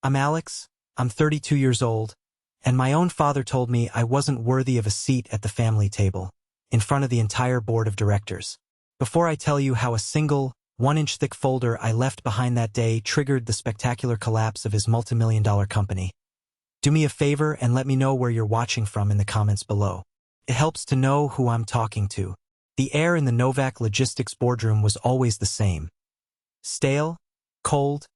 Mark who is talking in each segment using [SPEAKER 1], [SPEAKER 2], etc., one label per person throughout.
[SPEAKER 1] I'm Alex, I'm 32 years old, and my own father told me I wasn't worthy of a seat at the family table, in front of the entire board of directors. Before I tell you how a single, 1-inch thick folder I left behind that day triggered the spectacular collapse of his multimillion-dollar company, do me a favor and let me know where you're watching from in the comments below. It helps to know who I'm talking to. The air in the Novak Logistics boardroom was always the same. Stale, cold,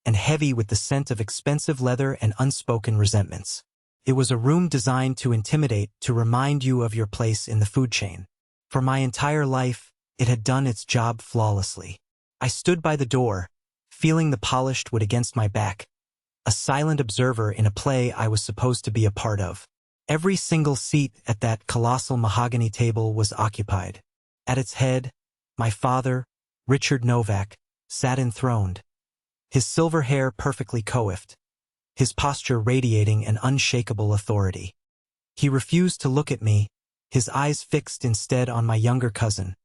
[SPEAKER 1] and heavy with the scent of expensive leather and unspoken resentments. It was a room designed to intimidate, to remind you of your place in the food chain. For my entire life, it had done its job flawlessly. I stood by the door, feeling the polished wood against my back, a silent observer in a play I was supposed to be a part of. Every single seat at that colossal mahogany table was occupied. At its head, my father, Richard Novak, sat enthroned, his silver hair perfectly coiffed, his posture radiating an unshakable authority. He refused to look at me, his eyes fixed instead on my younger cousin,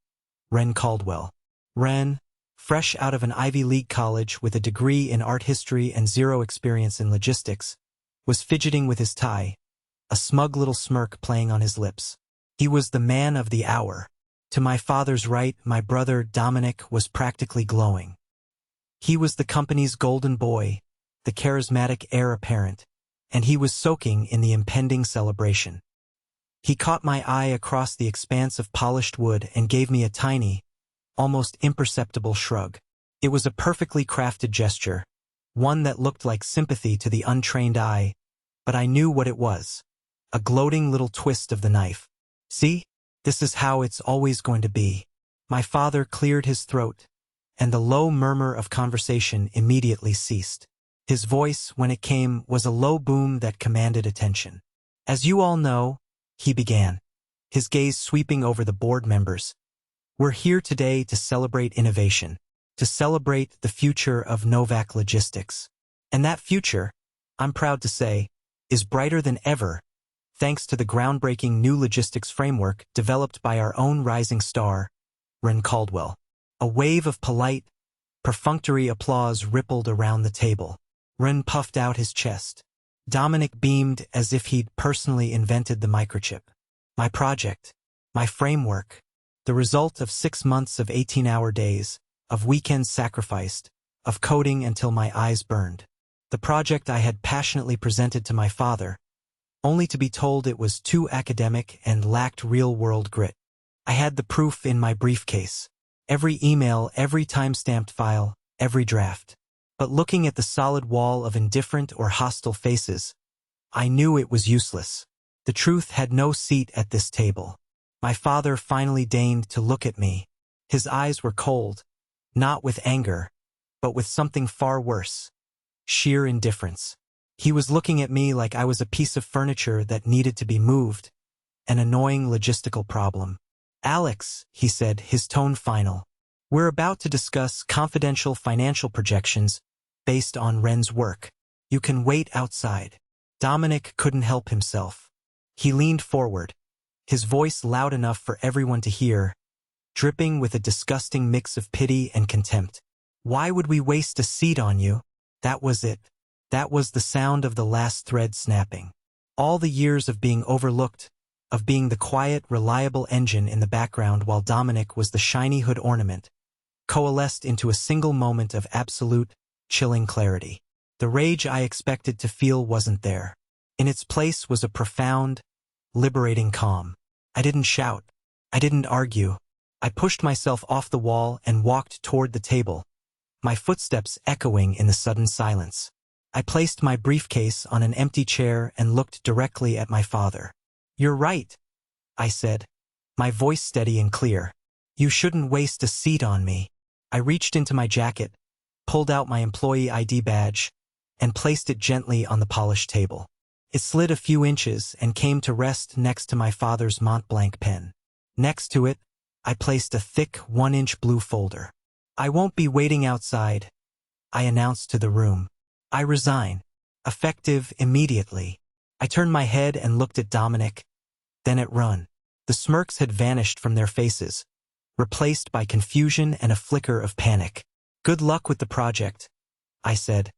[SPEAKER 1] Ren Caldwell. Ren, fresh out of an Ivy League college with a degree in art history and zero experience in logistics, was fidgeting with his tie, a smug little smirk playing on his lips. He was the man of the hour. To my father's right, my brother Dominic was practically glowing. He was the company's golden boy, the charismatic heir apparent, and he was soaking in the impending celebration. He caught my eye across the expanse of polished wood and gave me a tiny, almost imperceptible shrug. It was a perfectly crafted gesture, one that looked like sympathy to the untrained eye, but I knew what it was. A gloating little twist of the knife. See? This is how it's always going to be. My father cleared his throat, and the low murmur of conversation immediately ceased. His voice, when it came, was a low boom that commanded attention. As you all know, he began, his gaze sweeping over the board members. We're here today to celebrate innovation, to celebrate the future of Novak Logistics. And that future, I'm proud to say, is brighter than ever, thanks to the groundbreaking new logistics framework developed by our own rising star, Ren Caldwell. A wave of polite, perfunctory applause rippled around the table. Ren puffed out his chest. Dominic beamed as if he'd personally invented the microchip. My project, my framework, the result of 6 months of 18-hour days, of weekends sacrificed, of coding until my eyes burned. The project I had passionately presented to my father, only to be told it was too academic and lacked real-world grit. I had the proof in my briefcase. Every email, every time-stamped file, every draft. But looking at the solid wall of indifferent or hostile faces, I knew it was useless. The truth had no seat at this table. My father finally deigned to look at me. His eyes were cold, not with anger, but with something far worse. Sheer indifference. He was looking at me like I was a piece of furniture that needed to be moved, an annoying logistical problem. Alex, he said, his tone final. We're about to discuss confidential financial projections based on Ren's work. You can wait outside. Dominic couldn't help himself. He leaned forward, his voice loud enough for everyone to hear, dripping with a disgusting mix of pity and contempt. Why would we waste a seat on you? That was it. That was the sound of the last thread snapping. All the years of being overlooked, of being the quiet, reliable engine in the background while Dominic was the shiny hood ornament, coalesced into a single moment of absolute, chilling clarity. The rage I expected to feel wasn't there. In its place was a profound, liberating calm. I didn't shout. I didn't argue. I pushed myself off the wall and walked toward the table, my footsteps echoing in the sudden silence. I placed my briefcase on an empty chair and looked directly at my father. You're right, I said, my voice steady and clear. You shouldn't waste a seat on me. I reached into my jacket, pulled out my employee ID badge, and placed it gently on the polished table. It slid a few inches and came to rest next to my father's Mont Blanc pen. Next to it, I placed a thick 1-inch blue folder. I won't be waiting outside, I announced to the room. I resign, effective immediately. I turned my head and looked at Dominic, then at Ren. The smirks had vanished from their faces, replaced by confusion and a flicker of panic. Good luck with the project, I said,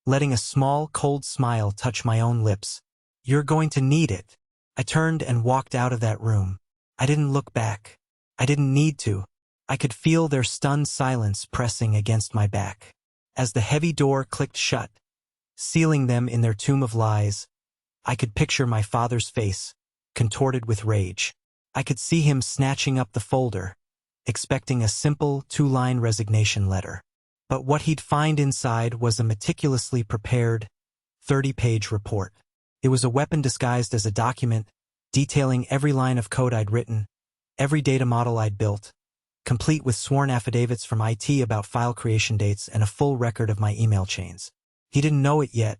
[SPEAKER 1] letting a small, cold smile touch my own lips. "You're going to need it." I turned and walked out of that room. I didn't look back. I didn't need to. I could feel their stunned silence pressing against my back. As the heavy door clicked shut, sealing them in their tomb of lies, I could picture my father's face, contorted with rage. I could see him snatching up the folder, expecting a simple 2-line resignation letter. But what he'd find inside was a meticulously prepared, 30-page report. It was a weapon disguised as a document, detailing every line of code I'd written, every data model I'd built, complete with sworn affidavits from IT about file creation dates and a full record of my email chains. He didn't know it yet,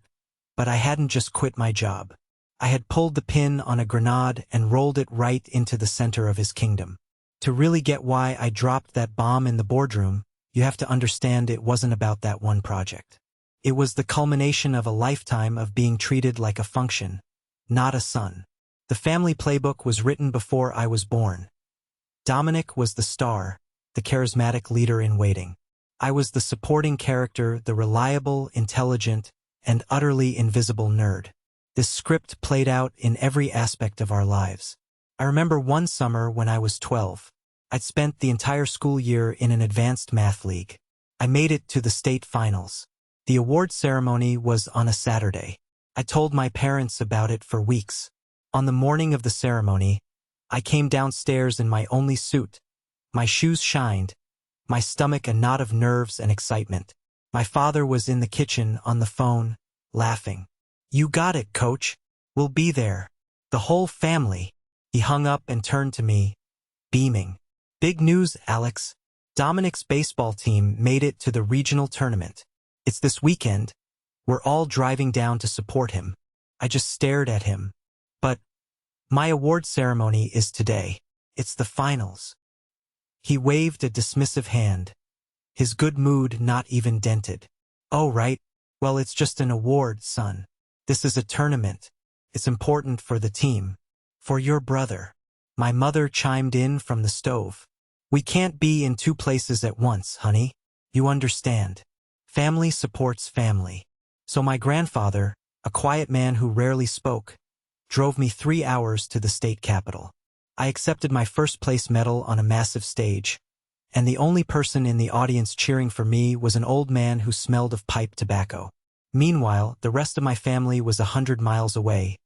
[SPEAKER 1] but I hadn't just quit my job. I had pulled the pin on a grenade and rolled it right into the center of his kingdom. To really get why I dropped that bomb in the boardroom, you have to understand it wasn't about that one project. It was the culmination of a lifetime of being treated like a function, not a son. The family playbook was written before I was born. Dominic was the star, the charismatic leader in waiting. I was the supporting character, the reliable, intelligent, and utterly invisible nerd. This script played out in every aspect of our lives. I remember one summer when I was 12. I'd spent the entire school year in an advanced math league. I made it to the state finals. The award ceremony was on a Saturday. I told my parents about it for weeks. On the morning of the ceremony, I came downstairs in my only suit. My shoes shined, my stomach a knot of nerves and excitement. My father was in the kitchen on the phone, laughing. "You got it, coach. We'll be there. The whole family." He hung up and turned to me, beaming. "Big news, Alex. Dominic's baseball team made it to the regional tournament. It's this weekend. We're all driving down to support him." I just stared at him. "But my award ceremony is today. It's the finals." He waved a dismissive hand, his good mood not even dented. "Oh, right. Well, it's just an award, son. This is a tournament. It's important for the team. For your brother." My mother chimed in from the stove. "We can't be in two places at once, honey. You understand. Family supports family." So my grandfather, a quiet man who rarely spoke, drove me 3 hours to the state capitol. I accepted my first-place medal on a massive stage, and the only person in the audience cheering for me was an old man who smelled of pipe tobacco. Meanwhile, the rest of my family was 100 miles away,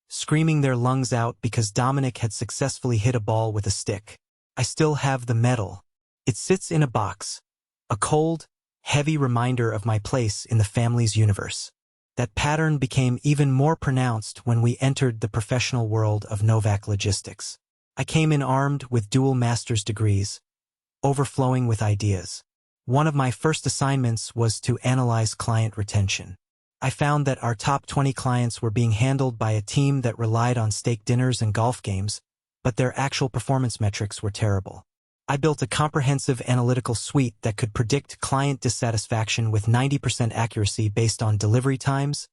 [SPEAKER 1] screaming their lungs out because Dominic had successfully hit a ball with a stick. I still have the medal. It sits in a box, a cold, heavy reminder of my place in the family's universe. That pattern became even more pronounced when we entered the professional world of Novak Logistics. I came in armed with dual master's degrees, overflowing with ideas. One of my first assignments was to analyze client retention. I found that our top 20 clients were being handled by a team that relied on steak dinners and golf games, but their actual performance metrics were terrible. I built a comprehensive analytical suite that could predict client dissatisfaction with 90% accuracy based on delivery times,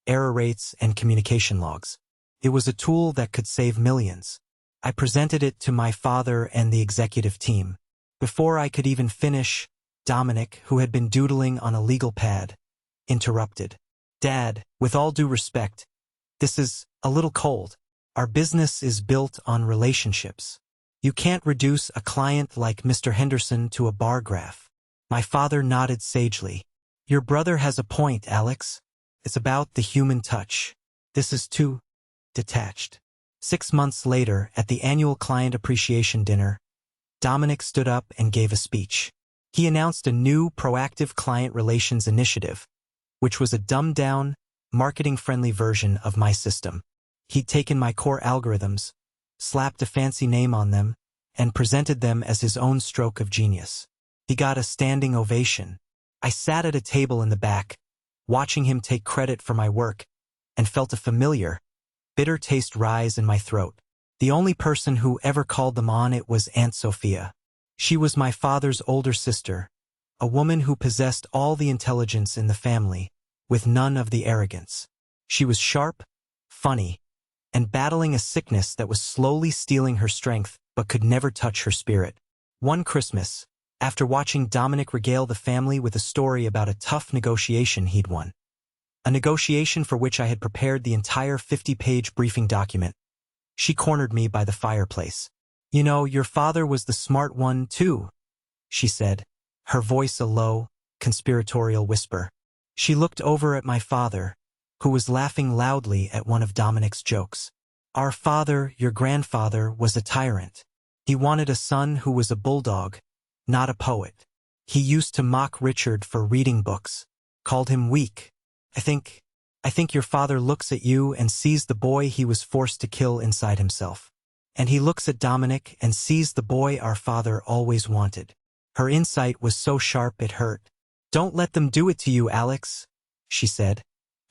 [SPEAKER 1] error rates, and communication logs. It was a tool that could save millions. I presented it to my father and the executive team. Before I could even finish, Dominic, who had been doodling on a legal pad, interrupted. "Dad, with all due respect, this is a little cold. Our business is built on relationships. You can't reduce a client like Mr. Henderson to a bar graph." My father nodded sagely. "Your brother has a point, Alex. It's about the human touch. This is too detached." 6 months later, at the annual client appreciation dinner, Dominic stood up and gave a speech. He announced a new proactive client relations initiative, which was a dumbed-down, marketing-friendly version of my system. He'd taken my core algorithms, slapped a fancy name on them, and presented them as his own stroke of genius. He got a standing ovation. I sat at a table in the back, watching him take credit for my work, and felt a familiar, bitter taste rise in my throat. The only person who ever called them on it was Aunt Sophia. She was my father's older sister, a woman who possessed all the intelligence in the family, with none of the arrogance. She was sharp, funny, and battling a sickness that was slowly stealing her strength but could never touch her spirit. One Christmas, after watching Dominic regale the family with a story about a tough negotiation he'd won, a negotiation for which I had prepared the entire 50-page briefing document. She cornered me by the fireplace. "You know, your father was the smart one, too," she said, her voice a low, conspiratorial whisper. She looked over at my father, who was laughing loudly at one of Dominic's jokes. "Our father, your grandfather, was a tyrant. He wanted a son who was a bulldog, not a poet. He used to mock Richard for reading books, called him weak. I think your father looks at you and sees the boy he was forced to kill inside himself. And he looks at Dominic and sees the boy our father always wanted." Her insight was so sharp it hurt. "Don't let them do it to you, Alex," she said,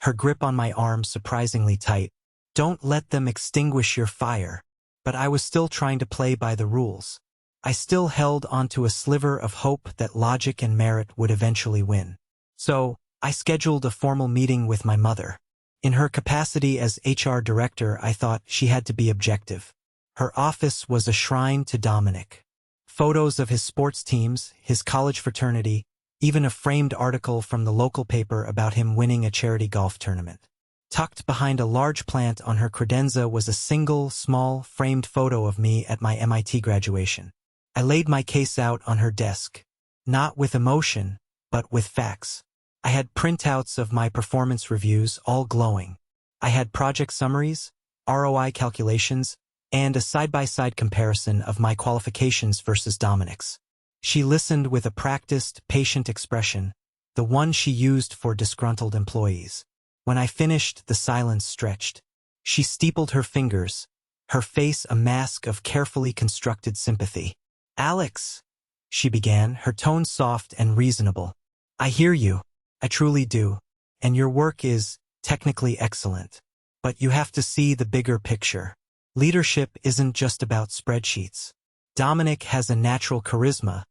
[SPEAKER 1] her grip on my arm surprisingly tight. "Don't let them extinguish your fire." But I was still trying to play by the rules. I still held onto a sliver of hope that logic and merit would eventually win. So, I scheduled a formal meeting with my mother. In her capacity as HR director, I thought she had to be objective. Her office was a shrine to Dominic. Photos of his sports teams, his college fraternity, even a framed article from the local paper about him winning a charity golf tournament. Tucked behind a large plant on her credenza was a single, small, framed photo of me at my MIT graduation. I laid my case out on her desk, not with emotion, but with facts. I had printouts of my performance reviews, all glowing. I had project summaries, ROI calculations, and a side-by-side comparison of my qualifications versus Dominic's. She listened with a practiced, patient expression, the one she used for disgruntled employees. When I finished, the silence stretched. She steepled her fingers, her face a mask of carefully constructed sympathy. "Alex," she began, her tone soft and reasonable. "I hear you. I truly do. And your work is technically excellent. But you have to see the bigger picture. Leadership isn't just about spreadsheets. Dominic has a natural charisma,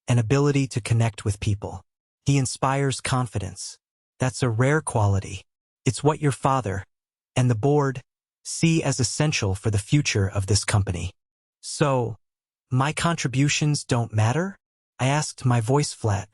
[SPEAKER 1] an ability to connect with people. He inspires confidence. That's a rare quality. It's what your father and the board see as essential for the future of this company." "So, my contributions don't matter?" I asked, my voice flat.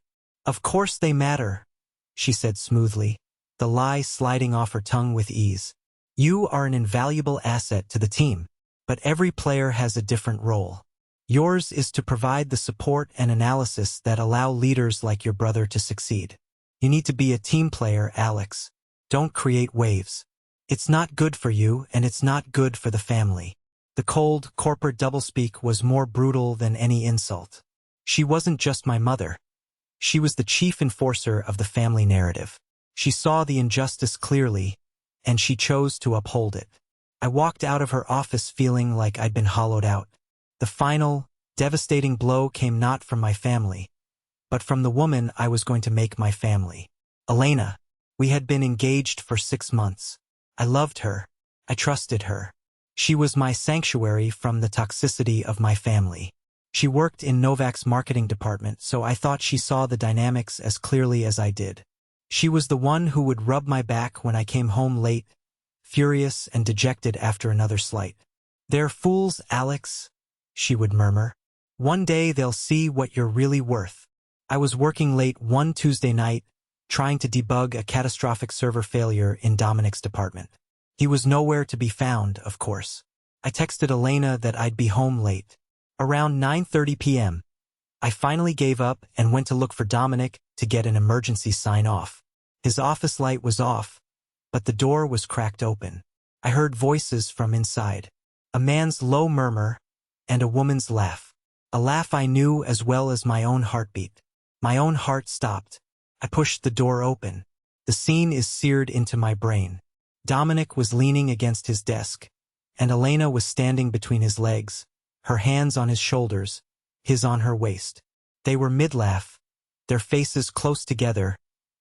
[SPEAKER 1] "Of course they matter," she said smoothly, the lie sliding off her tongue with ease. "You are an invaluable asset to the team, but every player has a different role. Yours is to provide the support and analysis that allow leaders like your brother to succeed. You need to be a team player, Alex. Don't create waves. It's not good for you, and it's not good for the family." The cold, corporate doublespeak was more brutal than any insult. She wasn't just my mother. She was the chief enforcer of the family narrative. She saw the injustice clearly, and she chose to uphold it. I walked out of her office feeling like I'd been hollowed out. The final, devastating blow came not from my family, but from the woman I was going to make my family. Elena. We had been engaged for 6 months. I loved her. I trusted her. She was my sanctuary from the toxicity of my family. She worked in Novak's marketing department, so I thought she saw the dynamics as clearly as I did. She was the one who would rub my back when I came home late, furious and dejected after another slight. "They're fools, Alex," she would murmur. "One day they'll see what you're really worth." I was working late one Tuesday night, trying to debug a catastrophic server failure in Dominic's department. He was nowhere to be found, of course. I texted Elena that I'd be home late. Around 9:30 p.m., I finally gave up and went to look for Dominic to get an emergency sign-off. His office light was off, but the door was cracked open. I heard voices from inside. A man's low murmur and a woman's laugh. A laugh I knew as well as my own heartbeat. My own heart stopped. I pushed the door open. The scene is seared into my brain. Dominic was leaning against his desk, and Elena was standing between his legs, her hands on his shoulders, his on her waist. They were mid-laugh, their faces close together,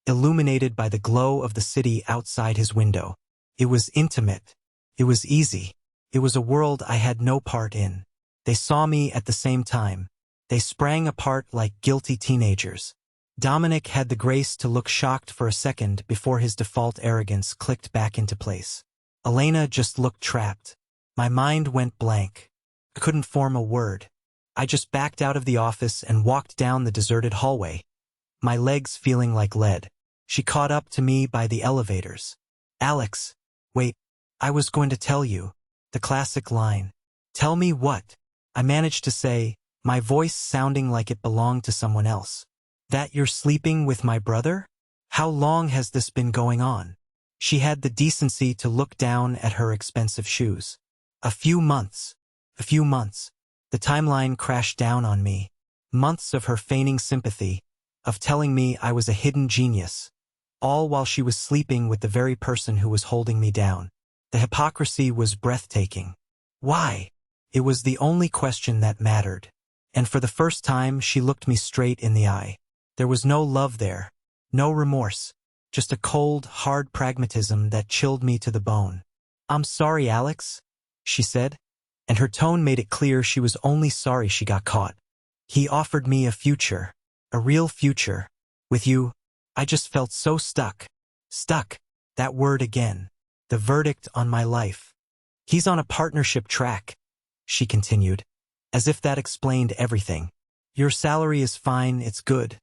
[SPEAKER 1] illuminated by the glow of the city outside his window. It was intimate. It was easy. It was a world I had no part in. They saw me at the same time. They sprang apart like guilty teenagers. Dominic had the grace to look shocked for a second before his default arrogance clicked back into place. Elena just looked trapped. My mind went blank. I couldn't form a word. I just backed out of the office and walked down the deserted hallway, my legs feeling like lead. She caught up to me by the elevators. Alex, wait, I was going to tell you. The classic line. Tell me what? I managed to say, my voice sounding like it belonged to someone else. That you're sleeping with my brother? How long has this been going on? She had the decency to look down at her expensive shoes. A few months. A few months. The timeline crashed down on me. Months of her feigning sympathy, of telling me I was a hidden genius, all while she was sleeping with the very person who was holding me down. The hypocrisy was breathtaking. Why? It was the only question that mattered. And for the first time, she looked me straight in the eye. There was no love there, no remorse, just a cold, hard pragmatism that chilled me to the bone. I'm sorry, Alex, she said, and her tone made it clear she was only sorry she got caught. He offered me a future, a real future. With you, I just felt so stuck. Stuck, that word again, the verdict on my life. He's on a partnership track, she continued, as if that explained everything. Your salary is fine, it's good,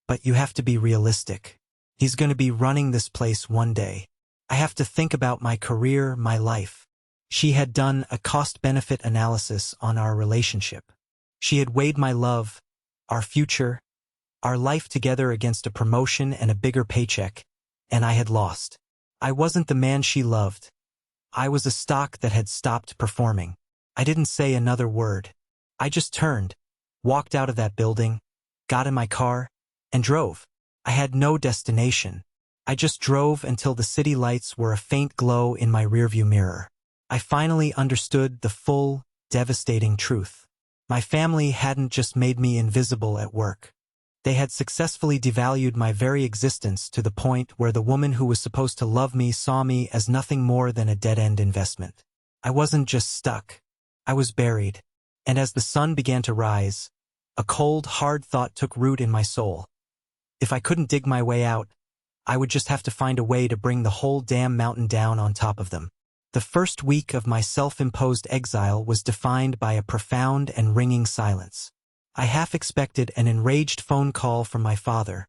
[SPEAKER 1] but you have to be realistic. He's going to be running this place one day. I have to think about my career, my life. She had done a cost-benefit analysis on our relationship. She had weighed my love, our future, our life together against a promotion and a bigger paycheck, and I had lost. I wasn't the man she loved. I was a stock that had stopped performing. I didn't say another word. I just turned, walked out of that building, got in my car, and drove. I had no destination. I just drove until the city lights were a faint glow in my rearview mirror. I finally understood the full, devastating truth. My family hadn't just made me invisible at work. They had successfully devalued my very existence to the point where the woman who was supposed to love me saw me as nothing more than a dead-end investment. I wasn't just stuck. I was buried. And as the sun began to rise, a cold, hard thought took root in my soul. If I couldn't dig my way out, I would just have to find a way to bring the whole damn mountain down on top of them. The first week of my self-imposed exile was defined by a profound and ringing silence. I half expected an enraged phone call from my father,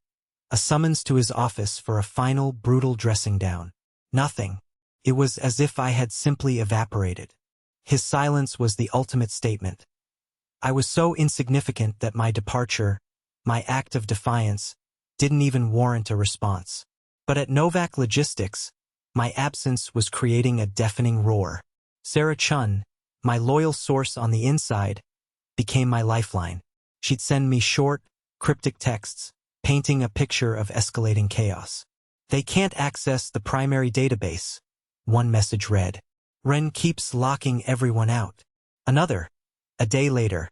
[SPEAKER 1] a summons to his office for a final, brutal dressing down. Nothing. It was as if I had simply evaporated. His silence was the ultimate statement. I was so insignificant that my departure, my act of defiance, didn't even warrant a response. But at Novak Logistics, my absence was creating a deafening roar. Sarah Chun, my loyal source on the inside, became my lifeline. She'd send me short, cryptic texts, painting a picture of escalating chaos. They can't access the primary database, one message read. Ren keeps locking everyone out. Another. A day later,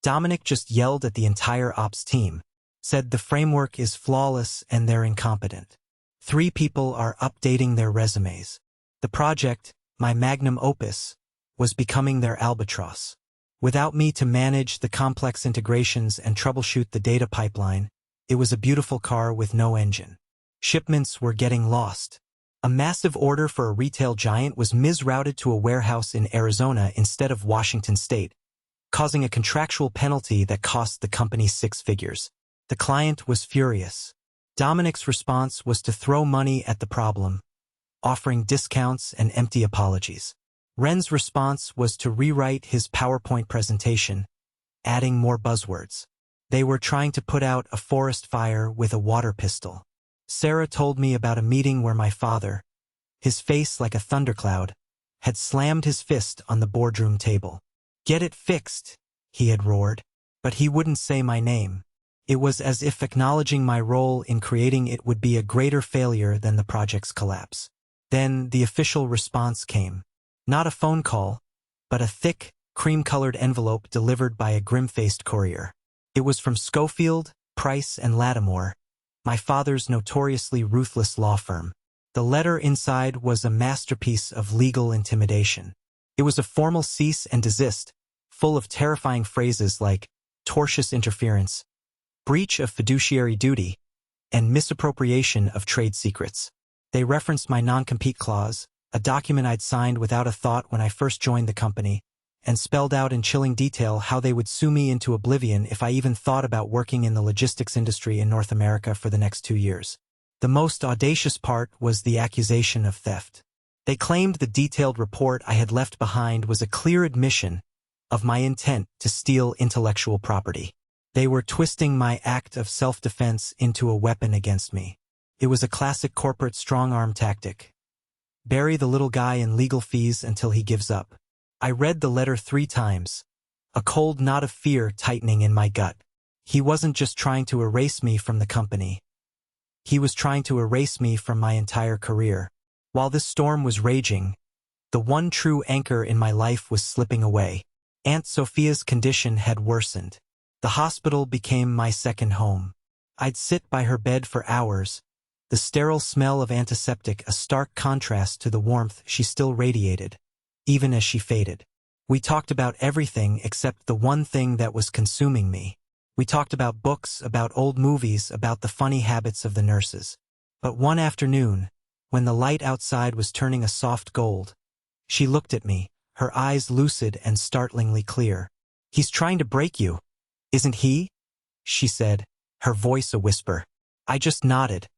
[SPEAKER 1] Dominic just yelled at the entire ops team, said the framework is flawless and they're incompetent. 3 people are updating their resumes. The project, my magnum opus, was becoming their albatross. Without me to manage the complex integrations and troubleshoot the data pipeline, it was a beautiful car with no engine. Shipments were getting lost. A massive order for a retail giant was misrouted to a warehouse in Arizona instead of Washington State, causing a contractual penalty that cost the company 6 figures. The client was furious. Dominic's response was to throw money at the problem, offering discounts and empty apologies. Ren's response was to rewrite his PowerPoint presentation, adding more buzzwords. They were trying to put out a forest fire with a water pistol. Sarah told me about a meeting where my father, his face like a thundercloud, had slammed his fist on the boardroom table. "Get it fixed," he had roared, but he wouldn't say my name. It was as if acknowledging my role in creating it would be a greater failure than the project's collapse. Then the official response came. Not a phone call, but a thick, cream-colored envelope delivered by a grim-faced courier. It was from Schofield, Price, and Lattimore, my father's notoriously ruthless law firm. The letter inside was a masterpiece of legal intimidation. It was a formal cease and desist, full of terrifying phrases like tortious interference, breach of fiduciary duty, and misappropriation of trade secrets. They referenced my non-compete clause, a document I'd signed without a thought when I first joined the company, and spelled out in chilling detail how they would sue me into oblivion if I even thought about working in the logistics industry in North America for the next 2 years. The most audacious part was the accusation of theft. They claimed the detailed report I had left behind was a clear admission of my intent to steal intellectual property. They were twisting my act of self-defense into a weapon against me. It was a classic corporate strong-arm tactic. Bury the little guy in legal fees until he gives up. I read the letter 3 times, a cold knot of fear tightening in my gut. He wasn't just trying to erase me from the company. He was trying to erase me from my entire career. While this storm was raging, the one true anchor in my life was slipping away. Aunt Sophia's condition had worsened. The hospital became my second home. I'd sit by her bed for hours, the sterile smell of antiseptic a stark contrast to the warmth she still radiated, even as she faded. We talked about everything except the one thing that was consuming me. We talked about books, about old movies, about the funny habits of the nurses. But one afternoon, when the light outside was turning a soft gold, she looked at me, her eyes lucid and startlingly clear. "He's trying to break you, isn't he?" she said, her voice a whisper. I just nodded,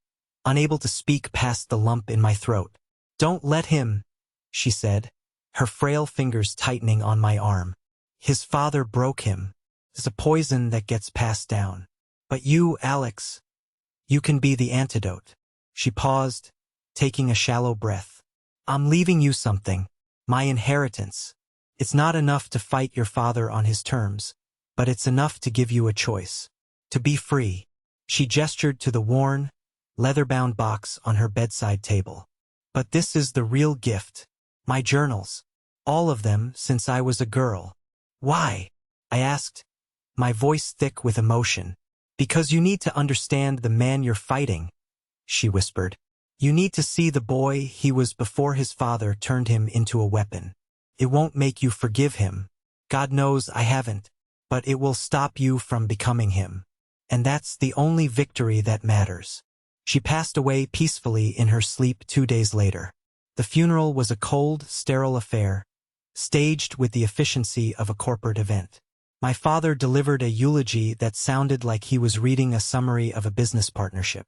[SPEAKER 1] unable to speak past the lump in my throat. "Don't let him," she said, her frail fingers tightening on my arm. "His father broke him. It's a poison that gets passed down. But you, Alex, you can be the antidote." She paused, taking a shallow breath. "I'm leaving you something. My inheritance. It's not enough to fight your father on his terms, but it's enough to give you a choice. To be free." She gestured to the worn, leather-bound box on her bedside table. "But this is the real gift. My journals. All of them since I was a girl." "Why?" I asked, my voice thick with emotion. "Because you need to understand the man you're fighting," she whispered. "You need to see the boy he was before his father turned him into a weapon. It won't make you forgive him. God knows I haven't. But it will stop you from becoming him. And that's the only victory that matters." She passed away peacefully in her sleep 2 days later. The funeral was a cold, sterile affair, staged with the efficiency of a corporate event. My father delivered a eulogy that sounded like he was reading a summary of a business partnership.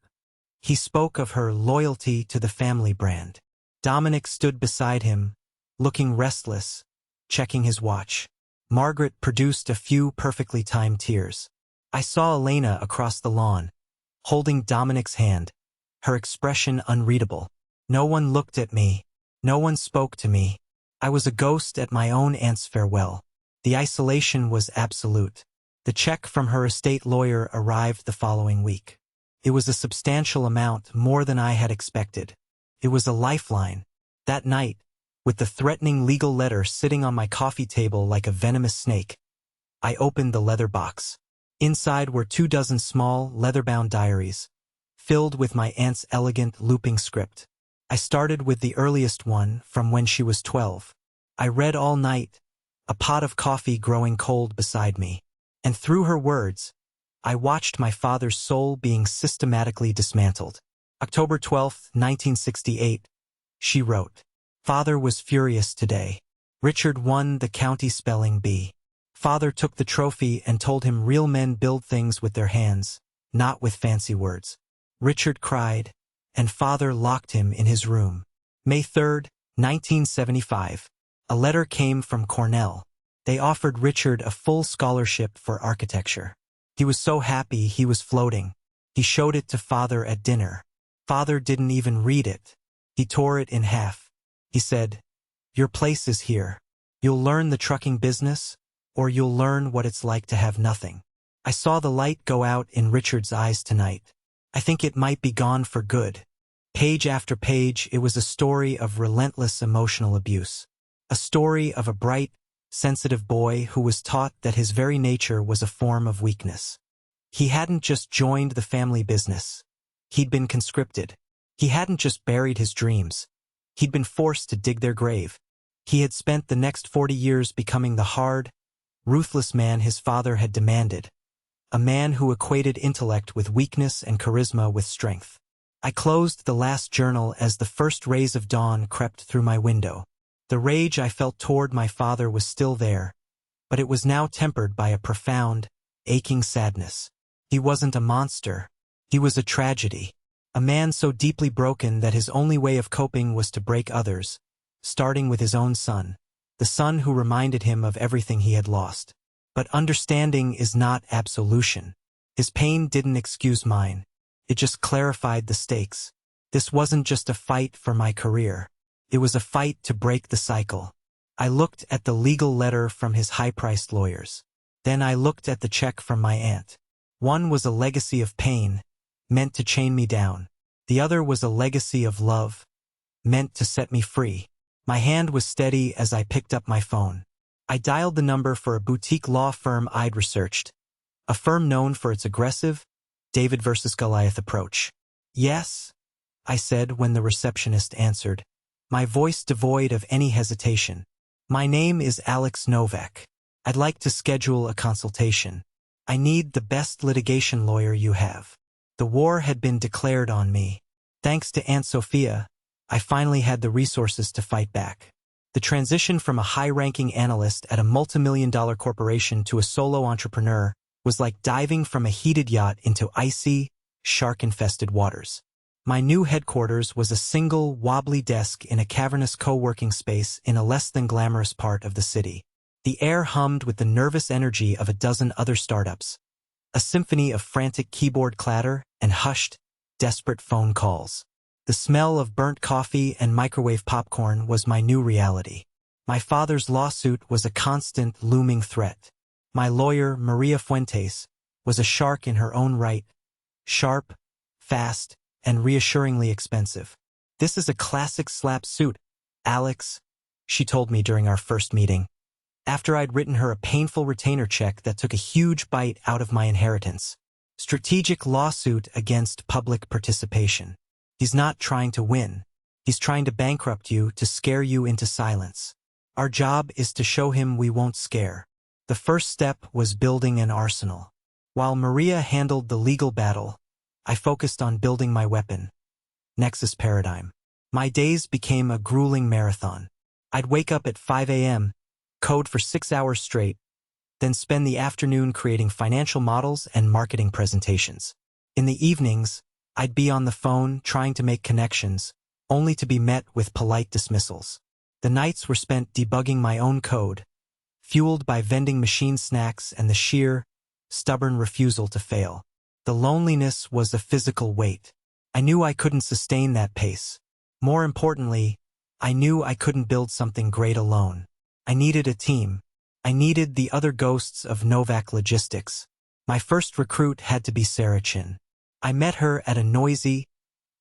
[SPEAKER 1] He spoke of her loyalty to the family brand. Dominic stood beside him, looking restless, checking his watch. Margaret produced a few perfectly timed tears. I saw Elena across the lawn, holding Dominic's hand, her expression unreadable. No one looked at me. No one spoke to me. I was a ghost at my own aunt's farewell. The isolation was absolute. The check from her estate lawyer arrived the following week. It was a substantial amount, more than I had expected. It was a lifeline. That night, with the threatening legal letter sitting on my coffee table like a venomous snake, I opened the leather box. Inside were 24 small, leather-bound diaries, filled with my aunt's elegant, looping script. I started with the earliest one, from when she was 12. I read all night, a pot of coffee growing cold beside me. And through her words, I watched my father's soul being systematically dismantled. October 12, 1968, she wrote, "Father was furious today. Richard won the county spelling bee. Father took the trophy and told him real men build things with their hands, not with fancy words. Richard cried, and father locked him in his room." May 3, 1975. A letter came from Cornell. They offered Richard a full scholarship for architecture. He was so happy he was floating. He showed it to father at dinner. Father didn't even read it. He tore it in half. He said, "Your place is here. You'll learn the trucking business, or you'll learn what it's like to have nothing." I saw the light go out in Richard's eyes tonight. I think it might be gone for good. Page after page, it was a story of relentless emotional abuse. A story of a bright, sensitive boy who was taught that his very nature was a form of weakness. He hadn't just joined the family business. He'd been conscripted. He hadn't just buried his dreams. He'd been forced to dig their grave. He had spent the next 40 years becoming the hard, ruthless man his father had demanded. A man who equated intellect with weakness and charisma with strength. I closed the last journal as the first rays of dawn crept through my window. The rage I felt toward my father was still there, but it was now tempered by a profound, aching sadness. He wasn't a monster. He was a tragedy. A man so deeply broken that his only way of coping was to break others, starting with his own son, the son who reminded him of everything he had lost. But understanding is not absolution. His pain didn't excuse mine. It just clarified the stakes. This wasn't just a fight for my career. It was a fight to break the cycle. I looked at the legal letter from his high-priced lawyers. Then I looked at the check from my aunt. One was a legacy of pain, meant to chain me down. The other was a legacy of love, meant to set me free. My hand was steady as I picked up my phone. I dialed the number for a boutique law firm I'd researched, a firm known for its aggressive, David versus Goliath approach. "Yes," I said when the receptionist answered, my voice devoid of any hesitation. "My name is Alex Novak. I'd like to schedule a consultation. I need the best litigation lawyer you have." The war had been declared on me. Thanks to Aunt Sophia, I finally had the resources to fight back. The transition from a high-ranking analyst at a multimillion-dollar corporation to a solo entrepreneur was like diving from a heated yacht into icy, shark-infested waters. My new headquarters was a single, wobbly desk in a cavernous co-working space in a less-than-glamorous part of the city. The air hummed with the nervous energy of a dozen other startups, a symphony of frantic keyboard clatter and hushed, desperate phone calls. The smell of burnt coffee and microwave popcorn was my new reality. My father's lawsuit was a constant, looming threat. My lawyer, Maria Fuentes, was a shark in her own right, sharp, fast, and reassuringly expensive. "This is a classic slap suit, Alex," she told me during our first meeting, after I'd written her a painful retainer check that took a huge bite out of my inheritance. "Strategic lawsuit against public participation. He's not trying to win. He's trying to bankrupt you, to scare you into silence. Our job is to show him we won't scare." The first step was building an arsenal. While Maria handled the legal battle, I focused on building my weapon, Nexus Paradigm. My days became a grueling marathon. I'd wake up at 5 a.m., code for 6 hours straight, then spend the afternoon creating financial models and marketing presentations. In the evenings, I'd be on the phone trying to make connections, only to be met with polite dismissals. The nights were spent debugging my own code, fueled by vending machine snacks and the sheer, stubborn refusal to fail. The loneliness was a physical weight. I knew I couldn't sustain that pace. More importantly, I knew I couldn't build something great alone. I needed a team. I needed the other ghosts of Novak Logistics. My first recruit had to be Sarah Chin. I met her at a noisy,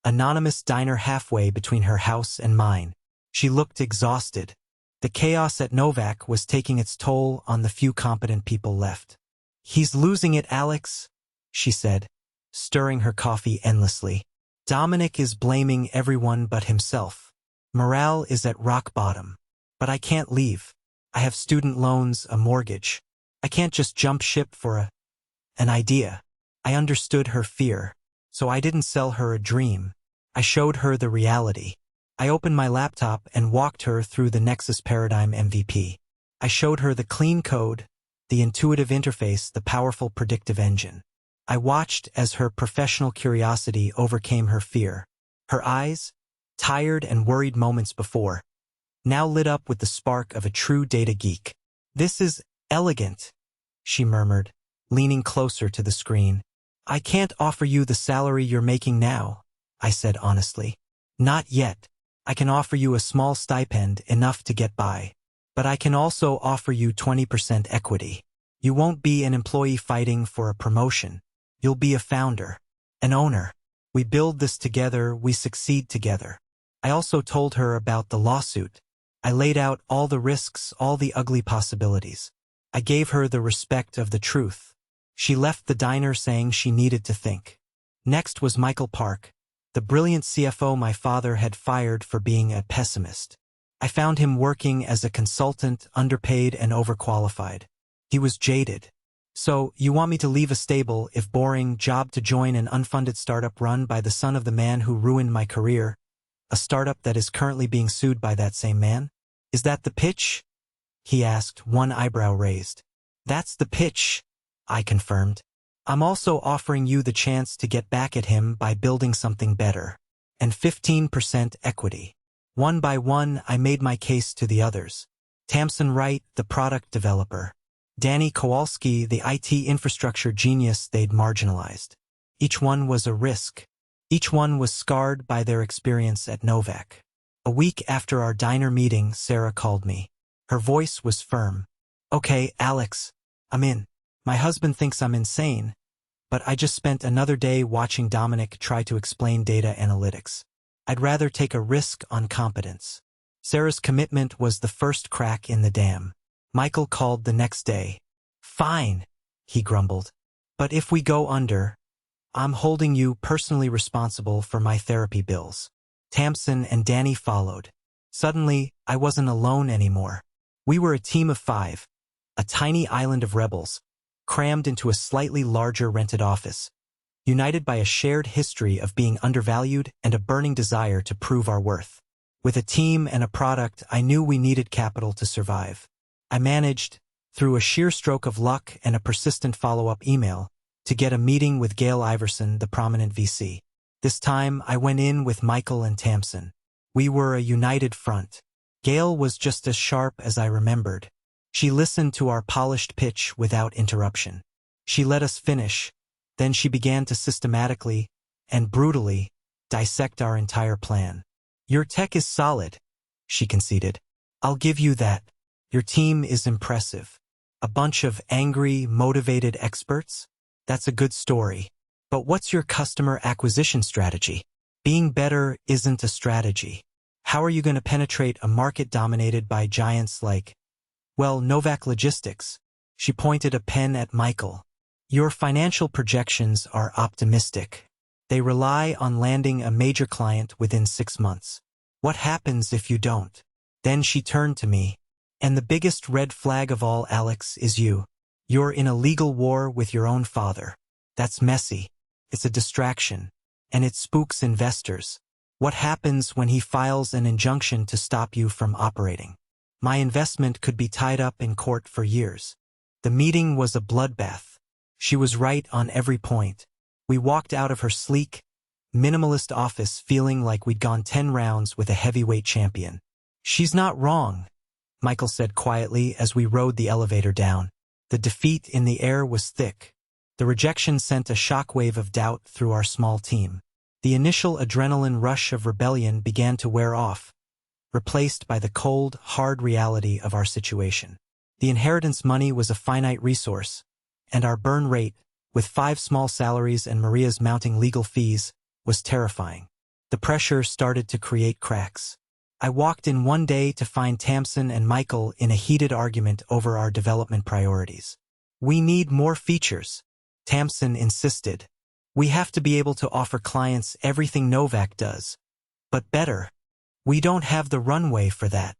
[SPEAKER 1] anonymous diner halfway between her house and mine. She looked exhausted. The chaos at Novak was taking its toll on the few competent people left. "He's losing it, Alex," she said, stirring her coffee endlessly. "Dominic is blaming everyone but himself. Morale is at rock bottom. But I can't leave. I have student loans, a mortgage. I can't just jump ship for an idea." I understood her fear, so I didn't sell her a dream. I showed her the reality. I opened my laptop and walked her through the Nexus Paradigm MVP. I showed her the clean code, the intuitive interface, the powerful predictive engine. I watched as her professional curiosity overcame her fear. Her eyes, tired and worried moments before, now lit up with the spark of a true data geek. "This is elegant," she murmured, leaning closer to the screen. "I can't offer you the salary you're making now," I said honestly. "Not yet. I can offer you a small stipend, enough to get by. But I can also offer you 20% equity. You won't be an employee fighting for a promotion. You'll be a founder, an owner. We build this together, we succeed together." I also told her about the lawsuit. I laid out all the risks, all the ugly possibilities. I gave her the respect of the truth. She left the diner saying she needed to think. Next was Michael Park, the brilliant CFO my father had fired for being a pessimist. I found him working as a consultant, underpaid and overqualified. He was jaded. "So, you want me to leave a stable, if boring, job to join an unfunded startup run by the son of the man who ruined my career? A startup that is currently being sued by that same man? Is that the pitch?" he asked, one eyebrow raised. "That's the pitch," I confirmed. I'm also offering you the chance to get back at him by building something better. And 15% equity. One by one, I made my case to the others. Tamsin Wright, the product developer. Danny Kowalski, the IT infrastructure genius they'd marginalized. Each one was a risk. Each one was scarred by their experience at Novak. A week after our diner meeting, Sarah called me. Her voice was firm. Okay, Alex, I'm in. My husband thinks I'm insane, but I just spent another day watching Dominic try to explain data analytics. I'd rather take a risk on competence. Sarah's commitment was the first crack in the dam. Michael called the next day. Fine, he grumbled. But if we go under, I'm holding you personally responsible for my therapy bills. Tamsin and Danny followed. Suddenly, I wasn't alone anymore. We were a team of 5, a tiny island of rebels, crammed into a slightly larger rented office, united by a shared history of being undervalued and a burning desire to prove our worth. With a team and a product, I knew we needed capital to survive. I managed, through a sheer stroke of luck and a persistent follow-up email, to get a meeting with Gail Iverson, the prominent VC. This time, I went in with Michael and Tamsin. We were a united front. Gail was just as sharp as I remembered. She listened to our polished pitch without interruption. She let us finish, then she began to systematically and brutally dissect our entire plan. Your tech is solid, she conceded. I'll give you that. Your team is impressive. A bunch of angry, motivated experts? That's a good story. But what's your customer acquisition strategy? Being better isn't a strategy. How are you going to penetrate a market dominated by giants like, well, Novak Logistics? She pointed a pen at Michael. Your financial projections are optimistic. They rely on landing a major client within 6 months. What happens if you don't? Then she turned to me. And the biggest red flag of all, Alex, is you. You're in a legal war with your own father. That's messy. It's a distraction. And it spooks investors. What happens when he files an injunction to stop you from operating? My investment could be tied up in court for years. The meeting was a bloodbath. She was right on every point. We walked out of her sleek, minimalist office feeling like we'd gone 10 rounds with a heavyweight champion. She's not wrong, Michael said quietly as we rode the elevator down. The defeat in the air was thick. The rejection sent a shockwave of doubt through our small team. The initial adrenaline rush of rebellion began to wear off, replaced by the cold, hard reality of our situation. The inheritance money was a finite resource, and our burn rate, with 5 small salaries and Maria's mounting legal fees, was terrifying. The pressure started to create cracks. I walked in one day to find Tamsin and Michael in a heated argument over our development priorities. We need more features, Tamsin insisted. We have to be able to offer clients everything Novak does. But better. We don't have the runway for that.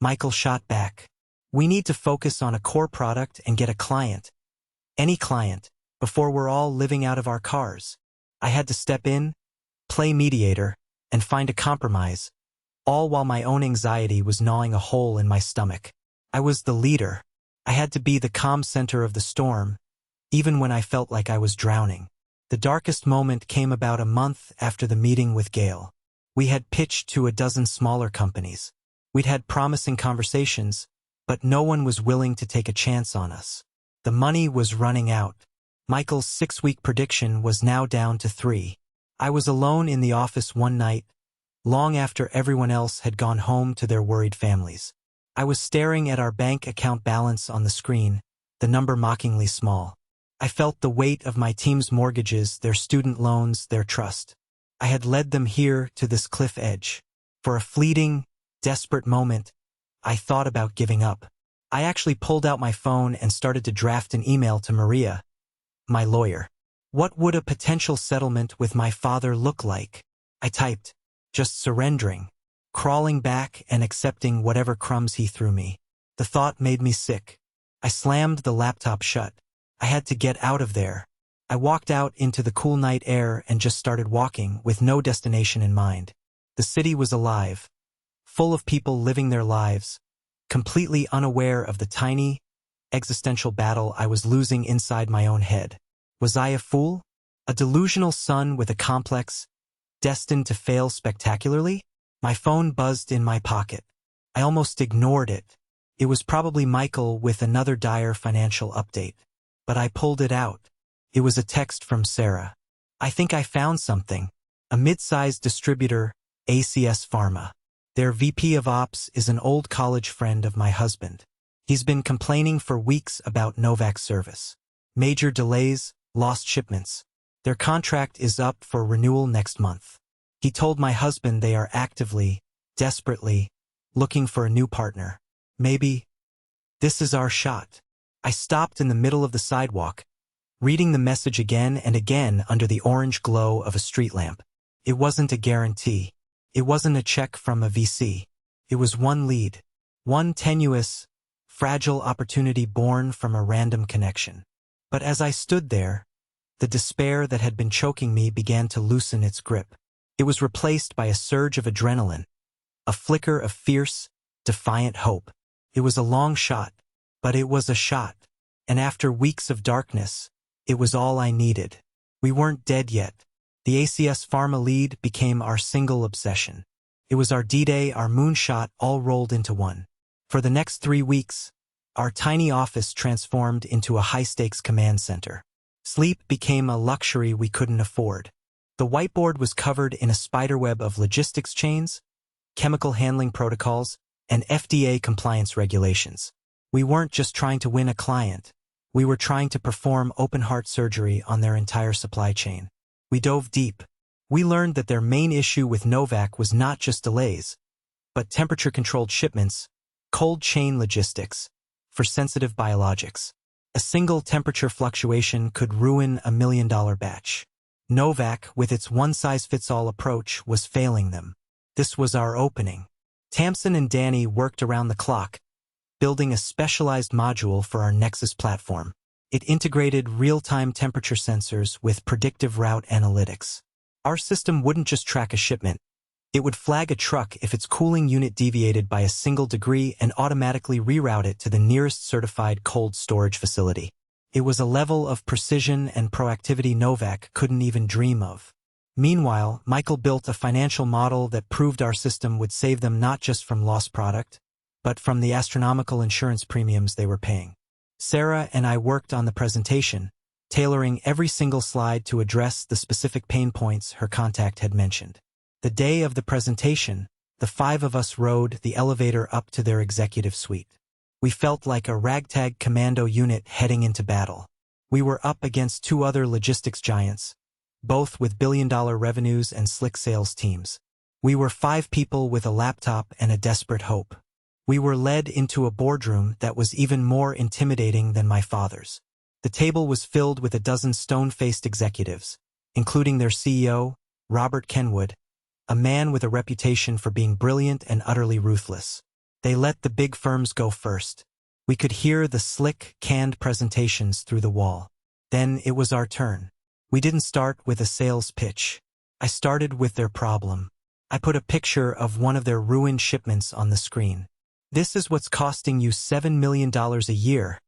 [SPEAKER 1] Michael shot back. We need to focus on a core product and get a client. Any client, before we're all living out of our cars. I had to step in, play mediator, and find a compromise, all while my own anxiety was gnawing a hole in my stomach. I was the leader. I had to be the calm center of the storm, even when I felt like I was drowning. The darkest moment came about a month after the meeting with Gail. We had pitched to a dozen smaller companies. We'd had promising conversations, but no one was willing to take a chance on us. The money was running out. Michael's 6-week prediction was now down to 3. I was alone in the office one night, long after everyone else had gone home to their worried families. I was staring at our bank account balance on the screen, the number mockingly small. I felt the weight of my team's mortgages, their student loans, their trust. I had led them here to this cliff edge. For a fleeting, desperate moment, I thought about giving up. I actually pulled out my phone and started to draft an email to Maria, my lawyer. What would a potential settlement with my father look like? I typed, just surrendering, crawling back and accepting whatever crumbs he threw me. The thought made me sick. I slammed the laptop shut. I had to get out of there. I walked out into the cool night air and just started walking with no destination in mind. The city was alive, full of people living their lives, completely unaware of the tiny, existential battle I was losing inside my own head. Was I a fool? A delusional son with a complex, destined to fail spectacularly? My phone buzzed in my pocket. I almost ignored it. It was probably Michael with another dire financial update. But I pulled it out. It was a text from Sarah. I think I found something. A mid-sized distributor, ACS Pharma. Their VP of Ops is an old college friend of my husband. He's been complaining for weeks about Novak's service. Major delays, lost shipments. Their contract is up for renewal next month. He told my husband they are actively, desperately, looking for a new partner. Maybe this is our shot. I stopped in the middle of the sidewalk, reading the message again and again under the orange glow of a street lamp. It wasn't a guarantee. It wasn't a check from a VC. It was one lead. One tenuous, fragile opportunity born from a random connection. But as I stood there, the despair that had been choking me began to loosen its grip. It was replaced by a surge of adrenaline, a flicker of fierce, defiant hope. It was a long shot, but it was a shot. And after weeks of darkness, it was all I needed. We weren't dead yet. The ACS Pharma lead became our single obsession. It was our D-Day, our moonshot, all rolled into one. For the next 3 weeks, our tiny office transformed into a high-stakes command center. Sleep became a luxury we couldn't afford. The whiteboard was covered in a spiderweb of logistics chains, chemical handling protocols, and FDA compliance regulations. We weren't just trying to win a client. We were trying to perform open-heart surgery on their entire supply chain. We dove deep. We learned that their main issue with Novak was not just delays, but temperature-controlled shipments, cold chain logistics, for sensitive biologics. A single temperature fluctuation could ruin a $1 million batch. Novak, with its one-size-fits-all approach, was failing them. This was our opening. Tamsin and Danny worked around the clock, building a specialized module for our Nexus platform. It integrated real-time temperature sensors with predictive route analytics. Our system wouldn't just track a shipment. It would flag a truck if its cooling unit deviated by a single degree and automatically reroute it to the nearest certified cold storage facility. It was a level of precision and proactivity Novak couldn't even dream of. Meanwhile, Michael built a financial model that proved our system would save them not just from lost product, but from the astronomical insurance premiums they were paying. Sarah and I worked on the presentation, tailoring every single slide to address the specific pain points her contact had mentioned. The day of the presentation, the 5 of us rode the elevator up to their executive suite. We felt like a ragtag commando unit heading into battle. We were up against 2 other logistics giants, both with billion-dollar revenues and slick sales teams. We were 5 people with a laptop and a desperate hope. We were led into a boardroom that was even more intimidating than my father's. The table was filled with a dozen stone-faced executives, including their CEO, Robert Kenwood, a man with a reputation for being brilliant and utterly ruthless. They let the big firms go first. We could hear the slick, canned presentations through the wall. Then it was our turn. We didn't start with a sales pitch. I started with their problem. I put a picture of one of their ruined shipments on the screen. "This is what's costing you $7 million a year,"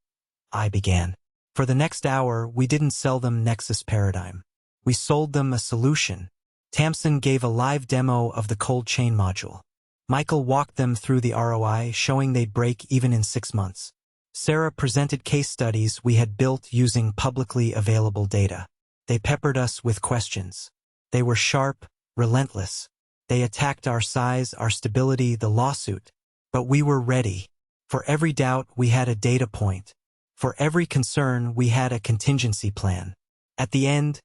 [SPEAKER 1] I began. For the next hour, we didn't sell them Nexus Paradigm. We sold them a solution. Tamsin gave a live demo of the cold chain module. Michael walked them through the ROI, showing they'd break even in 6 months. Sarah presented case studies we had built using publicly available data. They peppered us with questions. They were sharp, relentless. They attacked our size, our stability, the lawsuit. But we were ready. For every doubt, we had a data point. For every concern, we had a contingency plan. At the end,